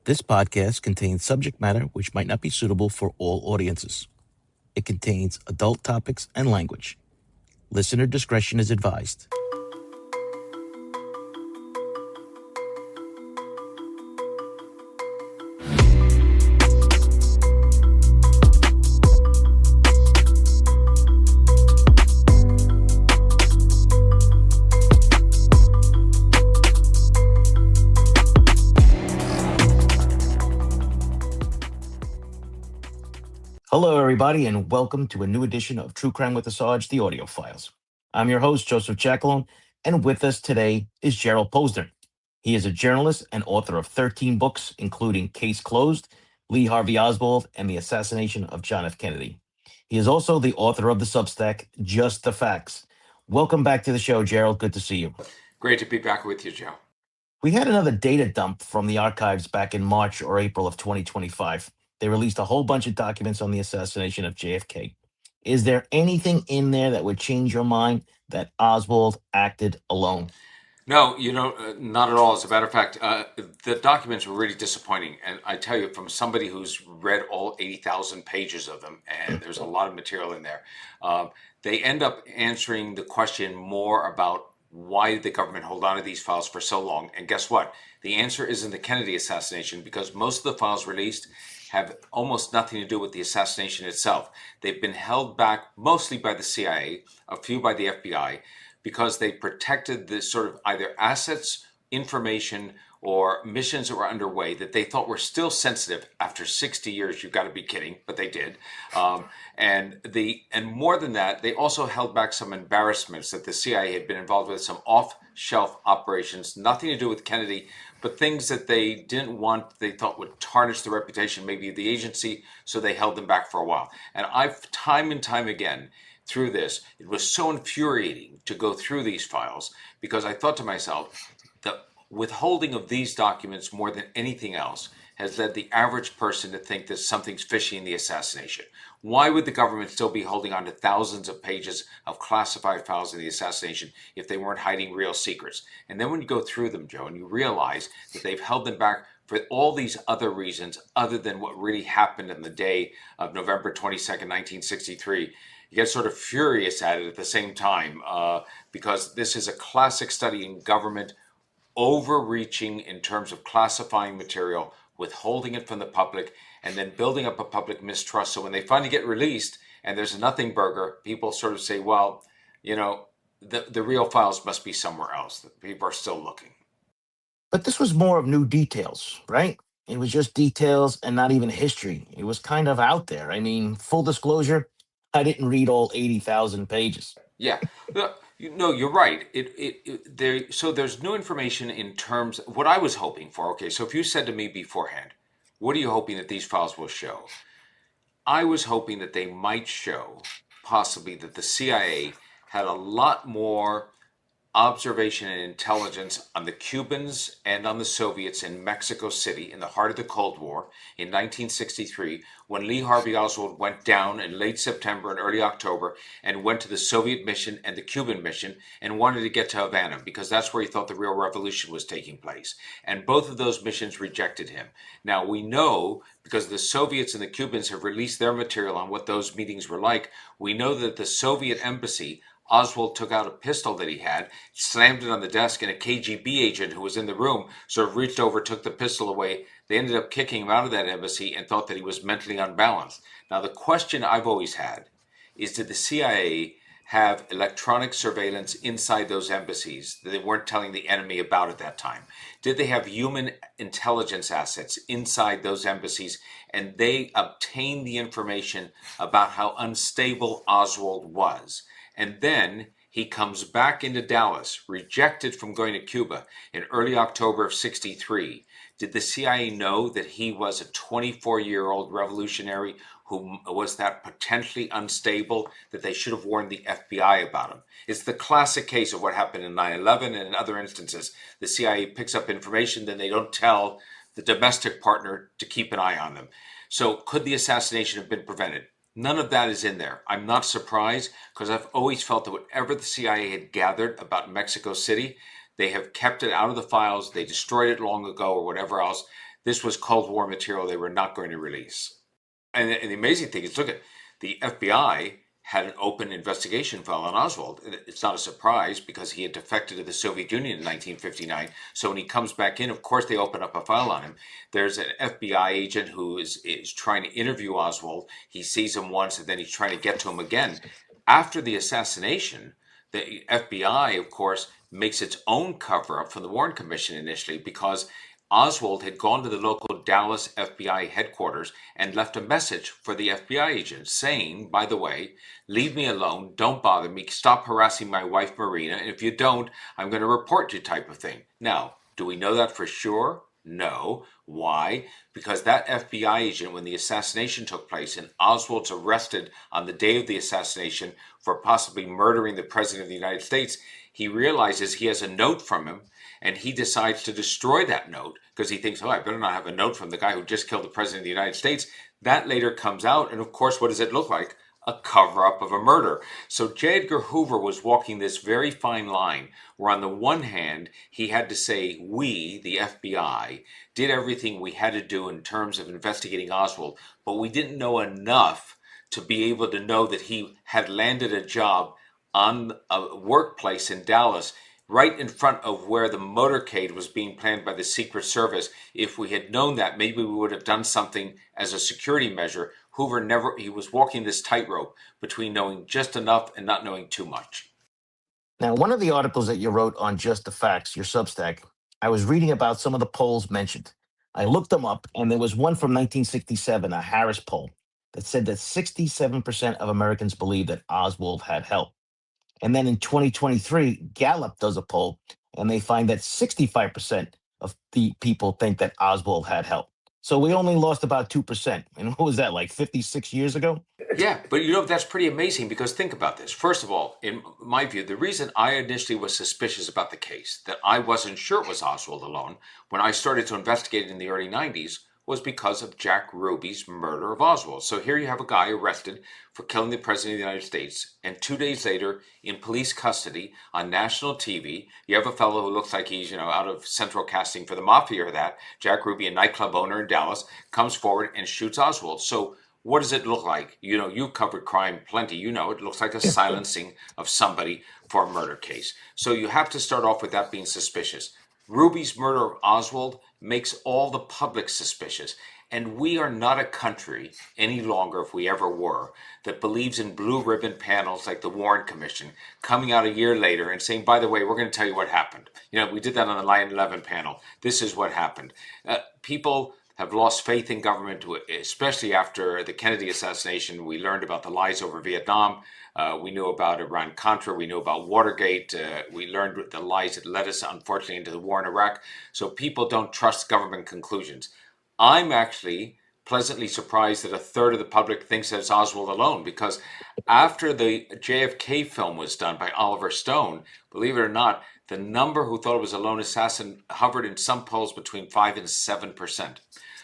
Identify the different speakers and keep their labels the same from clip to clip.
Speaker 1: This podcast contains subject matter which might not be suitable for all audiences. It contains adult topics and language. Listener discretion is advised. Hello, everybody, and welcome to a new edition of True Crime with the Sarge, the audio files. I'm your host, Joseph Jackalone, and with us today is Gerald Posner. He is a journalist and author of 13 books, including Case Closed, Lee Harvey Oswald, and the Assassination of John F. Kennedy. He is also the author of the Substack, Just the Facts. Welcome back to the show, Gerald. Good to see you.
Speaker 2: Great to be back with you, Joe.
Speaker 1: We had another data dump from the archives back in March or April of 2025. They released a whole bunch of documents on the assassination of JFK. Is there anything in there that would change your mind that Oswald acted alone?
Speaker 2: No, not at all. As a matter of fact, the documents were really disappointing. And I tell you, from somebody who's read all 80,000 pages of them, and there's a lot of material in there, they end up answering the question more about why did the government hold on to these files for so long? And guess what? The answer isn't the Kennedy assassination, because most of the files released have almost nothing to do with the assassination itself. They've been held back mostly by the CIA, a few by the FBI, because they protected the sort of either assets, information, or missions that were underway that they thought were still sensitive after 60 years. You've got to be kidding, but they did. And more than that, they also held back some embarrassments that the CIA had been involved with, some off-shelf operations, nothing to do with Kennedy, but things that they didn't want, they thought would tarnish the reputation maybe of the agency, so they held them back for a while. And I've, time and time again, through this, it was so infuriating to go through these files, because I thought to myself, the withholding of these documents more than anything else has led the average person to think that something's fishy in the assassination. Why would the government still be holding on to thousands of pages of classified files in the assassination if they weren't hiding real secrets? And then when you go through them, Joe, and you realize that they've held them back for all these other reasons other than what really happened in the day of November 22nd, 1963, you get sort of furious at it at the same time, because this is a classic study in government overreaching in terms of classifying material, withholding it from the public, and then building up a public mistrust. So when they finally get released and there's a nothing burger, people sort of say, well, the real files must be somewhere else. People are still looking.
Speaker 1: But this was more of new details, right? It was just details and not even history. It was kind of out there. I mean, full disclosure, I didn't read all 80,000 pages.
Speaker 2: Yeah. No, you're right. So there's new information in terms of what I was hoping for. Okay, so if you said to me beforehand, what are you hoping that these files will show? I was hoping that they might show possibly that the CIA had a lot more observation and intelligence on the Cubans and on the Soviets in Mexico City in the heart of the Cold War in 1963, when Lee Harvey Oswald went down in late September and early October and went to the Soviet mission and the Cuban mission and wanted to get to Havana because that's where he thought the real revolution was taking place. And both of those missions rejected him. Now we know, because the Soviets and the Cubans have released their material on what those meetings were like, we know that the Soviet embassy, Oswald took out a pistol that he had, slammed it on the desk, and a KGB agent who was in the room sort of reached over, took the pistol away. They ended up kicking him out of that embassy and thought that he was mentally unbalanced. Now, the question I've always had is, did the CIA have electronic surveillance inside those embassies that they weren't telling the enemy about at that time? Did they have human intelligence assets inside those embassies, and they obtained the information about how unstable Oswald was? And then he comes back into Dallas, rejected from going to Cuba in early October of 63. Did the CIA know that he was a 24-year-old revolutionary who was that potentially unstable, that they should have warned the FBI about him? It's the classic case of what happened in 9/11 and in other instances. The CIA picks up information, then they don't tell the domestic partner to keep an eye on them. So could the assassination have been prevented? None of that is in there. I'm not surprised, because I've always felt that whatever the CIA had gathered about Mexico City, they have kept it out of the files. They destroyed it long ago or whatever else. this was Cold War material they were not going to release. And the amazing thing is, look at the FBI had an open investigation file on Oswald. It's not a surprise because he had defected to the Soviet Union in 1959. So when he comes back in, of course, they open up a file on him. There's an FBI agent who is trying to interview Oswald. He sees him once and then he's trying to get to him again. After the assassination, the FBI, of course, makes its own cover up from the Warren Commission initially because Oswald had gone to the local Dallas FBI headquarters and left a message for the FBI agent saying, by the way, leave me alone, don't bother me, stop harassing my wife Marina, and if you don't, I'm going to report you type of thing. Now, do we know that for sure? No. Why? Because that FBI agent, when the assassination took place and Oswald's arrested on the day of the assassination for possibly murdering the President of the United States, he realizes he has a note from him and he decides to destroy that note because he thinks, oh, I better not have a note from the guy who just killed the President of the United States. That later comes out, and of course, what does it look like? A cover-up of a murder. So J. Edgar Hoover was walking this very fine line where on the one hand, he had to say, we, the FBI, did everything we had to do in terms of investigating Oswald, but we didn't know enough to be able to know that he had landed a job on a workplace in Dallas right in front of where the motorcade was being planned by the Secret Service. If we had known that, maybe we would have done something as a security measure. Hoover he was walking this tightrope between knowing just enough and not knowing too much.
Speaker 1: Now, one of the articles that you wrote on Just the Facts, your Substack, I was reading about some of the polls mentioned. I looked them up, and there was one from 1967, a Harris poll, that said that 67% of Americans believe that Oswald had help. And then in 2023, Gallup does a poll, and they find that 65% of the people think that Oswald had help. So we only lost about 2%. And what was that, like 56 years ago?
Speaker 2: Yeah, but you know, that's pretty amazing because think about this. First of all, in my view, the reason I initially was suspicious about the case, that I wasn't sure it was Oswald alone, when I started to investigate in the early 90s, was because of Jack Ruby's murder of Oswald. So here you have a guy arrested for killing the President of the United States, and 2 days later, in police custody on national TV, you have a fellow who looks like he's, out of central casting for the mafia or that, Jack Ruby, a nightclub owner in Dallas, comes forward and shoots Oswald. So what does it look like? You've covered crime plenty. It looks like a silencing of somebody for a murder case. So you have to start off with that being suspicious. Ruby's murder of Oswald makes all the public suspicious. And we are not a country any longer, if we ever were, that believes in blue ribbon panels like the Warren Commission coming out a year later and saying, by the way, we're going to tell you what happened. We did that on the 9/11 panel. This is what happened. People have lost faith in government, especially after the Kennedy assassination. We learned about the lies over Vietnam. We knew about Iran-Contra. We knew about Watergate. We learned the lies that led us, unfortunately, into the war in Iraq. So people don't trust government conclusions. I'm actually pleasantly surprised that a third of the public thinks that it's Oswald alone, because after the JFK film was done by Oliver Stone, believe it or not, the number who thought it was a lone assassin hovered in some polls between 5 and 7%.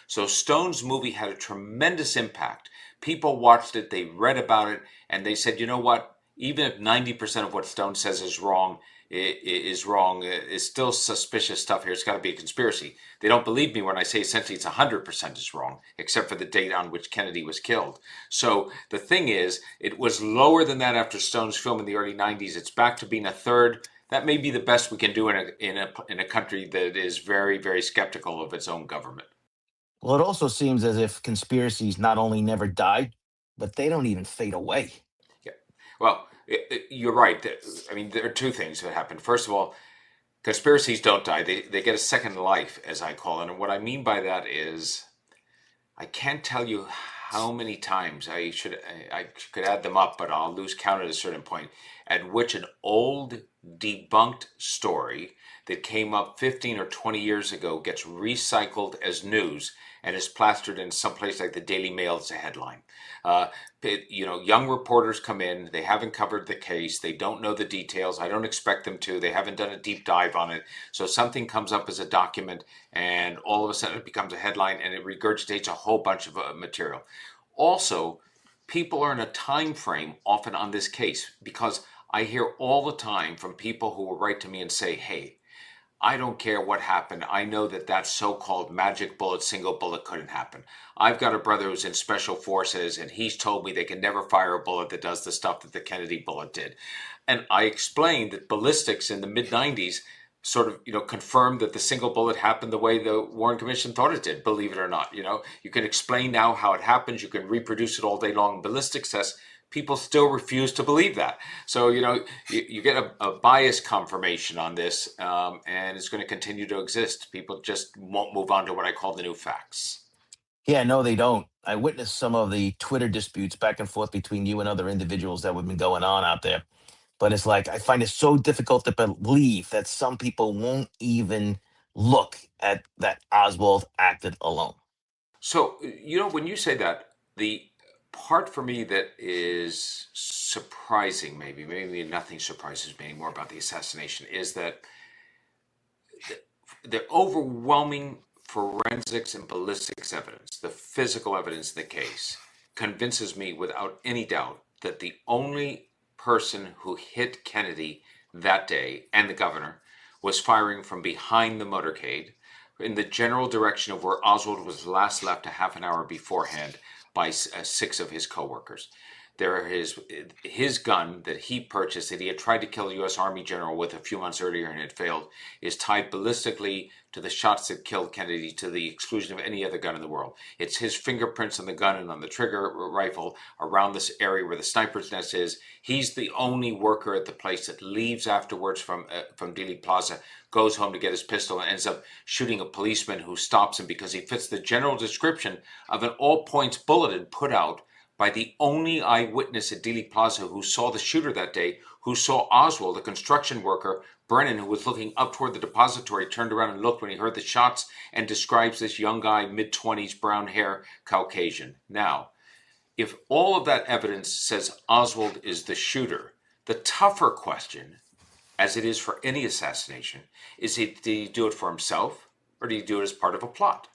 Speaker 2: So Stone's movie had a tremendous impact. People watched it, they read about it, and they said, you know what? Even if 90% of what Stone says is wrong, is still suspicious stuff here. It's got to be a conspiracy. They don't believe me when I say essentially it's 100% is wrong, except for the date on which Kennedy was killed. So the thing is, it was lower than that after Stone's film in the early 90s. It's back to being a third. That may be the best we can do in a country that is very, very skeptical of its own government.
Speaker 1: Well, it also seems as if conspiracies not only never die, but they don't even fade away.
Speaker 2: Yeah. Well, you're right. I mean, there are two things that happen. First of all, conspiracies don't die. They get a second life, as I call it. And what I mean by that is, I can't tell you how many times I could add them up, but I'll lose count at a certain point, at which an old debunked story that came up 15 or 20 years ago gets recycled as news and is plastered in some place like the Daily Mail as a headline. Young reporters come in, they haven't covered the case, they don't know the details, I don't expect them to, they haven't done a deep dive on it, so something comes up as a document and all of a sudden it becomes a headline and it regurgitates a whole bunch of material. Also, people are in a time frame often on this case because I hear all the time from people who will write to me and say, hey, I don't care what happened. I know that that so-called magic bullet, single bullet couldn't happen. I've got a brother who's in special forces, and he's told me they can never fire a bullet that does the stuff that the Kennedy bullet did. And I explained that ballistics in the mid 90s sort of, confirmed that the single bullet happened the way the Warren Commission thought it did, believe it or not. You can explain now how it happens. You can reproduce it all day long. Ballistics tests, people still refuse to believe that. So, you get a bias confirmation on this, and it's going to continue to exist. People just won't move on to what I call the new facts.
Speaker 1: Yeah, no, they don't. I witnessed some of the Twitter disputes back and forth between you and other individuals that have been going on out there. But it's like, I find it so difficult to believe that some people won't even look at that Oswald acted alone.
Speaker 2: So, when you say that, the part for me that is surprising, maybe nothing surprises me anymore about the assassination, is that the overwhelming forensics and ballistics evidence, the physical evidence in the case, convinces me without any doubt that the only person who hit Kennedy that day and the governor was firing from behind the motorcade in the general direction of where Oswald was last left a half an hour beforehand by six of his co-workers. There, his gun that he purchased, that he had tried to kill a U.S. Army general with a few months earlier and had failed, is tied ballistically to the shots that killed Kennedy, to the exclusion of any other gun in the world. It's his fingerprints on the gun and on the trigger rifle around this area where the sniper's nest is. He's the only worker at the place that leaves afterwards from Dealey Plaza, goes home to get his pistol, and ends up shooting a policeman who stops him because he fits the general description of an all-points bulletin put out by the only eyewitness at Dealey Plaza who saw the shooter that day, who saw Oswald, a construction worker, Brennan, who was looking up toward the depository, turned around and looked when he heard the shots, and describes this young guy, mid-20s, brown hair, Caucasian. Now, if all of that evidence says Oswald is the shooter, the tougher question, as it is for any assassination, is did he do it for himself, or did he do it as part of a plot?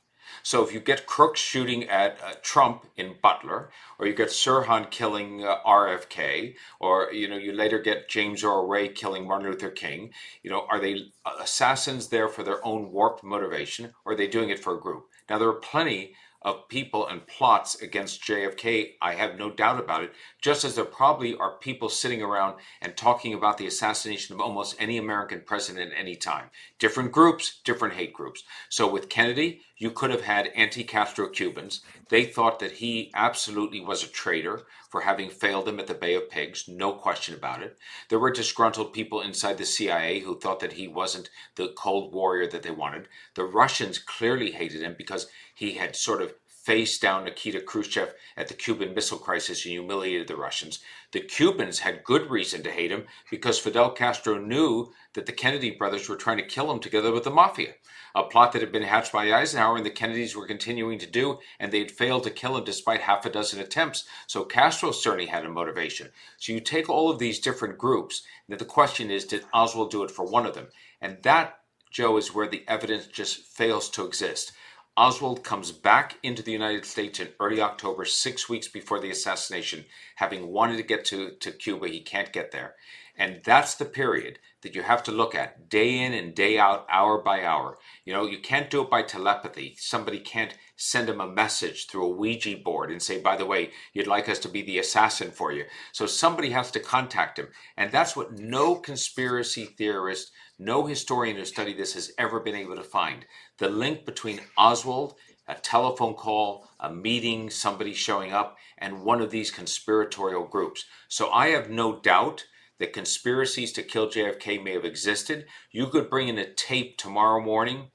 Speaker 2: So if you get Crooks shooting at Trump in Butler, or you get Sirhan killing RFK, or you later get James Earl Ray killing Martin Luther King, are they assassins there for their own warped motivation, or are they doing it for a group? Now there are plenty of people and plots against JFK, I have no doubt about it, just as there probably are people sitting around and talking about the assassination of almost any American president at any time. Different groups, different hate groups. So with Kennedy, you could have had anti-Castro Cubans. They thought that he absolutely was a traitor for having failed them at the Bay of Pigs, no question about it. There were disgruntled people inside the CIA who thought that he wasn't the cold warrior that they wanted. The Russians clearly hated him because he had sort of faced down Nikita Khrushchev at the Cuban Missile Crisis and humiliated the Russians. The Cubans had good reason to hate him because Fidel Castro knew that the Kennedy brothers were trying to kill him together with the mafia, a plot that had been hatched by Eisenhower and the Kennedys were continuing to do, and they'd failed to kill him despite half a dozen attempts. So Castro certainly had a motivation. So you take all of these different groups, and the question is, did Oswald do it for one of them? And that, Joe, is where the evidence just fails to exist. Oswald comes back into the United States in early October, 6 weeks before the assassination, having wanted to get to Cuba. He can't get there. And that's the period that you have to look at day in and day out, hour by hour. You can't do it by telepathy. Somebody can't send him a message through a Ouija board and say, by the way, you'd like us to be the assassin for you. So somebody has to contact him. And that's what no conspiracy theorist, no historian who studied this has ever been able to find. The link between Oswald, a telephone call, a meeting, somebody showing up, and one of these conspiratorial groups. So I have no doubt that conspiracies to kill JFK may have existed. You could bring in a tape tomorrow morning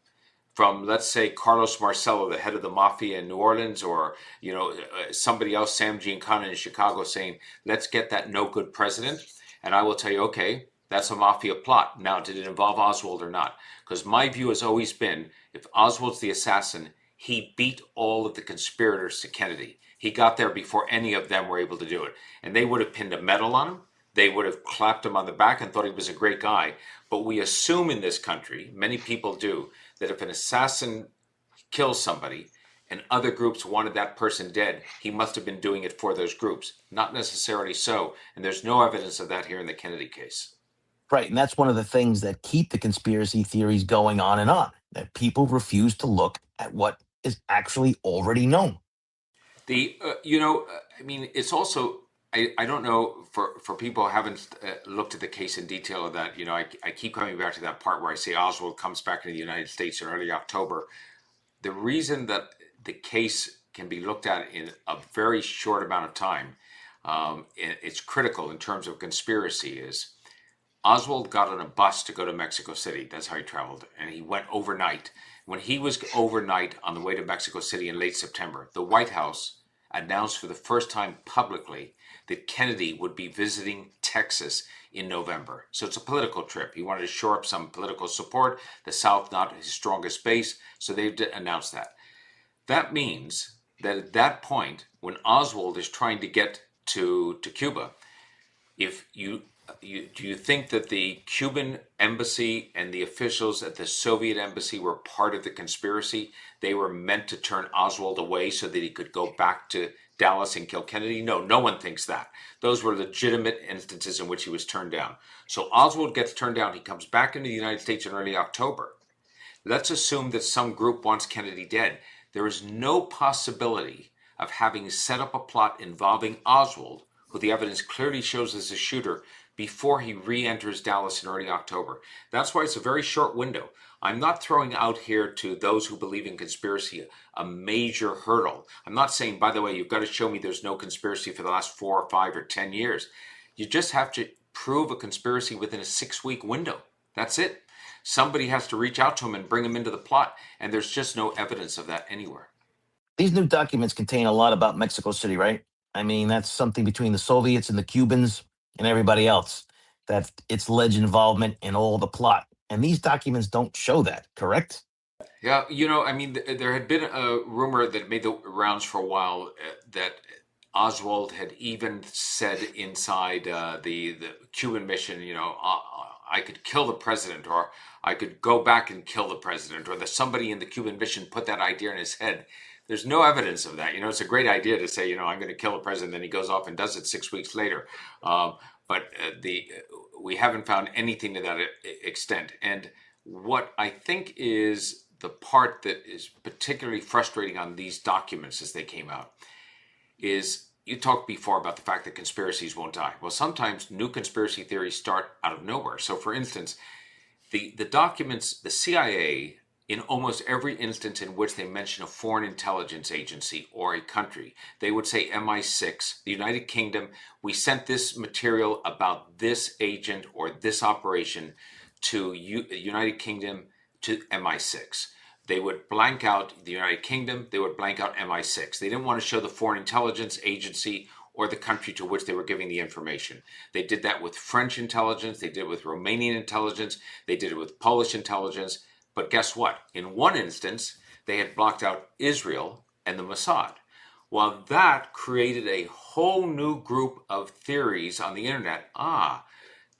Speaker 2: from, let's say, Carlos Marcello, the head of the mafia in New Orleans, or somebody else, Sam Giancana in Chicago, saying, let's get that no good president. And I will tell you, okay, that's a mafia plot. Now, did it involve Oswald or not? Because my view has always been, if Oswald's the assassin, he beat all of the conspirators to Kennedy. He got there before any of them were able to do it. And they would have pinned a medal on him. They would have clapped him on the back and thought he was a great guy. But we assume in this country, many people do, that if an assassin kills somebody and other groups wanted that person dead, he must have been doing it for those groups. Not necessarily so. And there's no evidence of that here in the Kennedy case.
Speaker 1: Right. And that's one of the things that keep the conspiracy theories going on, that people refuse to look at what is actually already known.
Speaker 2: I mean, it's also, I don't know, for people who haven't looked at the case in detail of that, I keep coming back to that part where I say Oswald comes back into the United States in early October. The reason that the case can be looked at in a very short amount of time, it's critical in terms of conspiracy, is Oswald got on a bus to go to Mexico City. That's how he traveled. And he went overnight. When he was overnight on the way to Mexico City in late September, the White House announced for the first time publicly that Kennedy would be visiting Texas in November. So it's a political trip. He wanted to shore up some political support. The South, not his strongest base. So they've announced that. That means that at that point, when Oswald is trying to get to Cuba, if do you think that the Cuban embassy and the officials at the Soviet embassy were part of the conspiracy? They were meant to turn Oswald away so that he could go back to Dallas and kill Kennedy? No, no one thinks that. Those were legitimate instances in which he was turned down. So Oswald gets turned down. He comes back into the United States in early October. Let's assume that some group wants Kennedy dead. There is no possibility of having set up a plot involving Oswald, who the evidence clearly shows as a shooter, before he re-enters Dallas in early October. That's why it's a very short window. I'm not throwing out here to those who believe in conspiracy a major hurdle. I'm not saying, by the way, you've got to show me there's no conspiracy for the last 4 or 5 or 10 years. You just have to prove a conspiracy within a 6-week window. That's it. Somebody has to reach out to him and bring him into the plot, and there's just no evidence of that anywhere.
Speaker 1: These new documents contain a lot about Mexico City, right? I mean, that's something between the Soviets and the Cubans and everybody else. That its alleged involvement in all the plot. And these documents don't show that, correct?
Speaker 2: Yeah, I mean, there had been a rumor that made the rounds for a while that Oswald had even said inside the Cuban mission, I could kill the president, or I could go back and kill the president, or that somebody in the Cuban mission put that idea in his head. There's no evidence of that. It's a great idea to say, I'm going to kill the president, then he goes off and does it 6 weeks later. But we haven't found anything to that extent. And what I think is the part that is particularly frustrating on these documents as they came out is, you talked before about the fact that conspiracies won't die. Well, sometimes new conspiracy theories start out of nowhere. So, for instance, the documents, the CIA, in almost every instance in which they mention a foreign intelligence agency or a country, they would say MI6, the United Kingdom, we sent this material about this agent or this operation to United Kingdom, to MI6. They would blank out the United Kingdom, they would blank out MI6. They didn't want to show the foreign intelligence agency or the country to which they were giving the information. They did that with French intelligence, they did it with Romanian intelligence, they did it with Polish intelligence. But guess what? In one instance, they had blocked out Israel and the Mossad. Well, that created a whole new group of theories on the internet.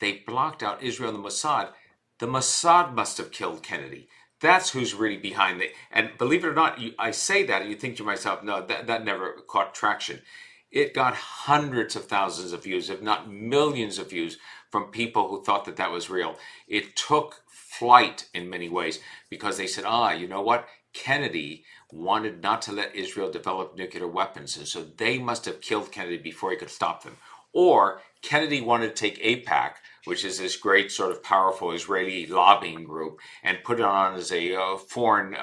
Speaker 2: They blocked out Israel and the Mossad. The Mossad must have killed Kennedy. That's who's really behind it. And believe it or not, I say that and you think to myself, no, that never caught traction. It got hundreds of thousands of views, if not millions of views, from people who thought that was real. It took flight in many ways because they said, you know what? Kennedy wanted not to let Israel develop nuclear weapons, and so they must have killed Kennedy before he could stop them. Or Kennedy wanted to take AIPAC, which is this great sort of powerful Israeli lobbying group, and put it on as a foreign,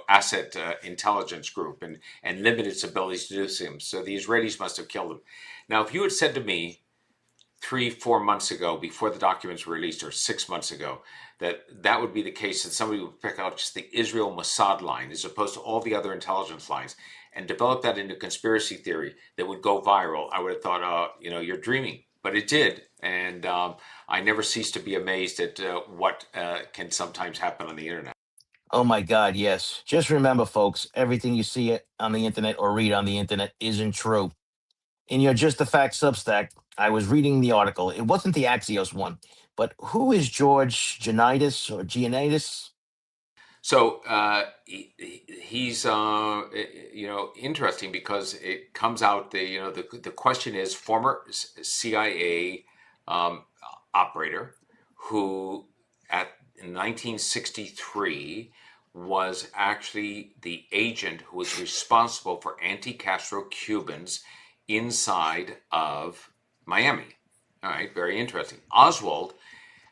Speaker 2: asset intelligence group, and limit its abilities to do things. So the Israelis must have killed him. Now, if you had said to me 3-4 months ago, before the documents were released, or 6 months ago, that would be the case, that somebody would pick out just the Israel Mossad line as opposed to all the other intelligence lines and develop that into conspiracy theory that would go viral, I would have thought, you're dreaming. But it did, and I never cease to be amazed at what can sometimes happen on the internet.
Speaker 1: Oh my God, yes. Just remember, folks, everything you see on the internet or read on the internet isn't true. In your Just the Fact Substack, I was reading the article. It wasn't the Axios one, but who is George Giannitis or Giannitis?
Speaker 2: So he's interesting because it comes out the question is, former CIA operator who at in 1963 was actually the agent who was responsible for anti-Castro Cubans inside of Miami. All right, very interesting. Oswald,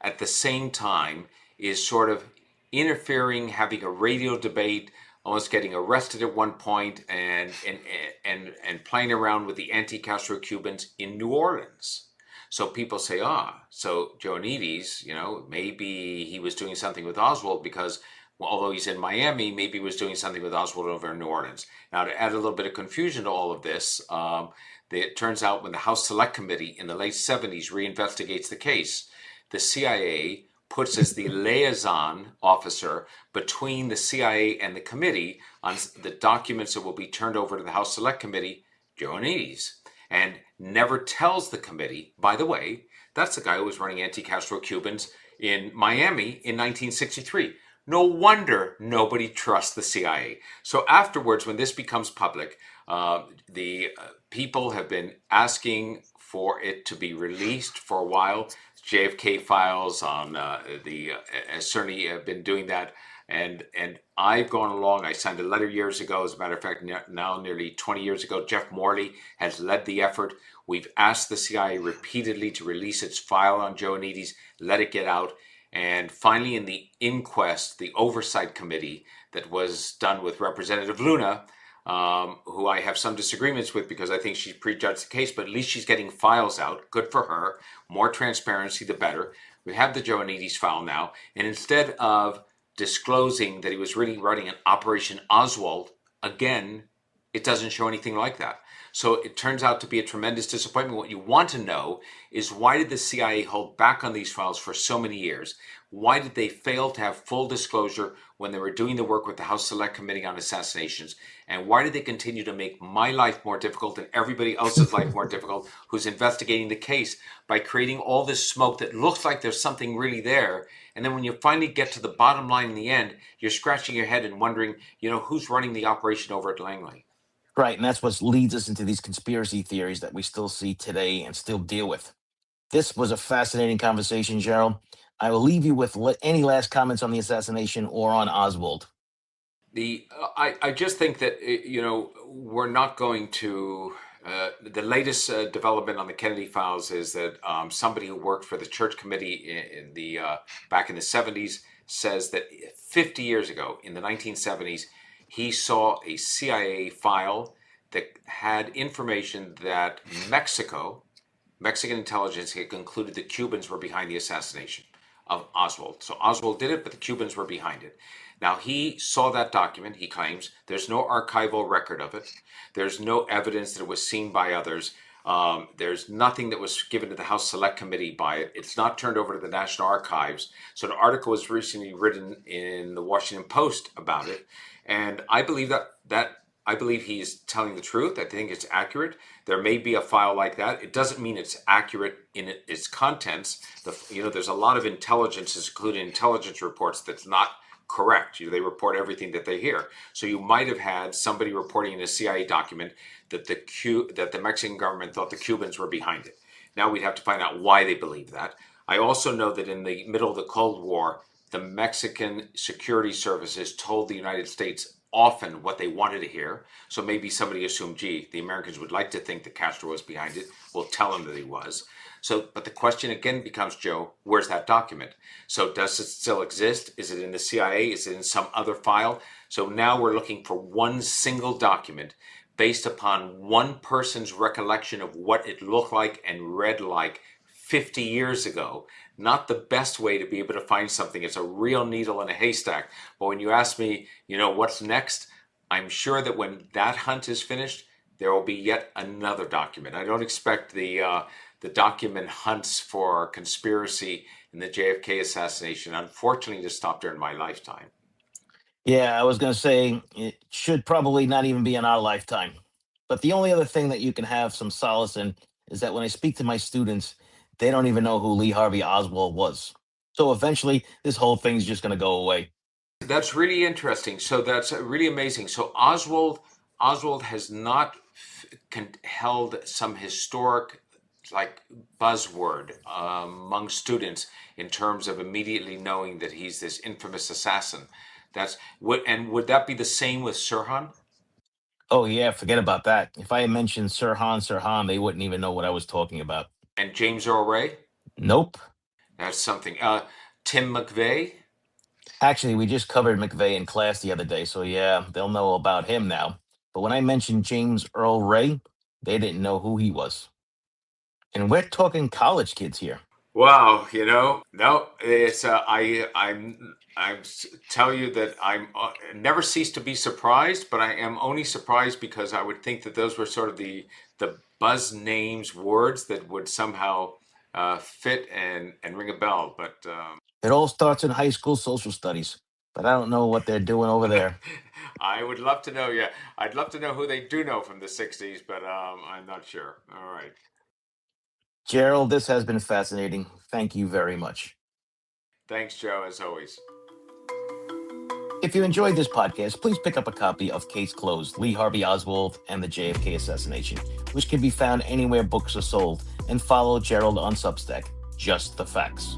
Speaker 2: at the same time, is sort of interfering, having a radio debate, almost getting arrested at one point, and playing around with the anti-Castro Cubans in New Orleans. So people say, so Joanides, maybe he was doing something with Oswald because, well, although he's in Miami, maybe he was doing something with Oswald over in New Orleans. Now, to add a little bit of confusion to all of this, it turns out when the House Select Committee in the late 70s reinvestigates the case, the CIA puts as the liaison officer between the CIA and the committee on the documents that will be turned over to the House Select Committee, Joanides, and never tells the committee, by the way, that's the guy who was running anti-Castro Cubans in Miami in 1963. No wonder nobody trusts the CIA. So afterwards, when this becomes public, the people have been asking for it to be released for a while. JFK files on the certainly have been doing that, and I've gone along. I signed a letter years ago. As a matter of fact, now nearly 20 years ago, Jeff Morley has led the effort. We've asked the CIA repeatedly to release its file on Joanides, let it get out. And finally, in the inquest, the oversight committee that was done with Representative Luna, who I have some disagreements with because I think she prejudged the case, but at least she's getting files out. Good for her. More transparency, the better. We have the Joanides file now. And instead of disclosing that he was really running an Operation Oswald, again, it doesn't show anything like that. So it turns out to be a tremendous disappointment. What you want to know is, why did the CIA hold back on these files for so many years? Why did they fail to have full disclosure when they were doing the work with the House Select Committee on Assassinations? And why did they continue to make my life more difficult and everybody else's life more difficult who's investigating the case by creating all this smoke that looks like there's something really there? And then when you finally get to the bottom line in the end, you're scratching your head and wondering, who's running the operation over at Langley?
Speaker 1: Right, and that's what leads us into these conspiracy theories that we still see today and still deal with. This was a fascinating conversation, Gerald. I will leave you with any last comments on the assassination or on Oswald.
Speaker 2: I just think that we're not going to. The latest development on the Kennedy files is that somebody who worked for the Church Committee in the back in the 70s says that 50 years ago, in the 1970s, he saw a CIA file that had information that Mexican intelligence had concluded the Cubans were behind the assassination of Oswald. So Oswald did it, but the Cubans were behind it. Now, he saw that document, he claims. There's no archival record of it. There's no evidence that it was seen by others. There's nothing that was given to the House Select Committee by it. It's not turned over to the National Archives. So an article was recently written in the Washington Post about it. And I believe I believe he's telling the truth. I think it's accurate. There may be a file like that. It doesn't mean it's accurate in its contents. There's a lot of intelligence, including intelligence reports, that's not correct. They report everything that they hear. So you might have had somebody reporting in a CIA document that the Mexican government thought the Cubans were behind it. Now we'd have to find out why they believe that. I also know that in the middle of the Cold War, the Mexican security services told the United States often what they wanted to hear. So maybe somebody assumed, gee, the Americans would like to think that Castro was behind it. We'll tell them that he was. So, but the question again becomes, Joe, where's that document? So does it still exist? Is it in the CIA? Is it in some other file? So now we're looking for one single document based upon one person's recollection of what it looked like and read like 50 years ago. Not the best way to be able to find something. It's a real needle in a haystack. But when you ask me, what's next? I'm sure that when that hunt is finished, there will be yet another document. I don't expect the document hunts for conspiracy in the JFK assassination, unfortunately, to stop during my lifetime.
Speaker 1: Yeah, I was going to say it should probably not even be in our lifetime. But the only other thing that you can have some solace in is that when I speak to my students, they don't even know who Lee Harvey Oswald was. So eventually, this whole thing's just going to go away.
Speaker 2: That's really interesting. So that's really amazing. So Oswald has not held some historic like buzzword among students in terms of immediately knowing that he's this infamous assassin. That's what. And would that be the same with Sirhan
Speaker 1: Oh yeah, forget about that. If I had mentioned Sirhan, they wouldn't even know what I was talking about.
Speaker 2: and James Earl Ray?
Speaker 1: Nope.
Speaker 2: That's something. Tim McVeigh.
Speaker 1: Actually, we just covered McVeigh in class the other day, so yeah, they'll know about him now. But when I mentioned James Earl Ray, they didn't know who he was. And we're talking college kids here.
Speaker 2: Wow, no, it's I'm tell you that I'm never cease to be surprised, but I am only surprised because I would think that those were sort of the buzz names, words that would somehow fit and ring a bell. But
Speaker 1: It all starts in high school social studies, but I don't know what they're doing over there.
Speaker 2: I would love to know. Yeah, I'd love to know who they do know from the '60s, but I'm not sure. All right,
Speaker 1: Gerald, this has been fascinating. Thank you very much.
Speaker 2: thanks, Joe, as always.
Speaker 1: If you enjoyed this podcast, please pick up a copy of Case Closed, Lee Harvey Oswald and the JFK Assassination, which can be found anywhere books are sold, and follow Gerald on Substack, Just the Facts.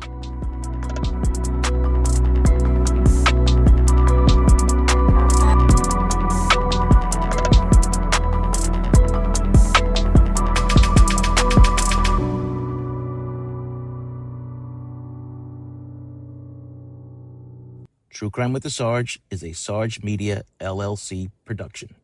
Speaker 1: True Crime with the Sarge is a Sarge Media LLC production.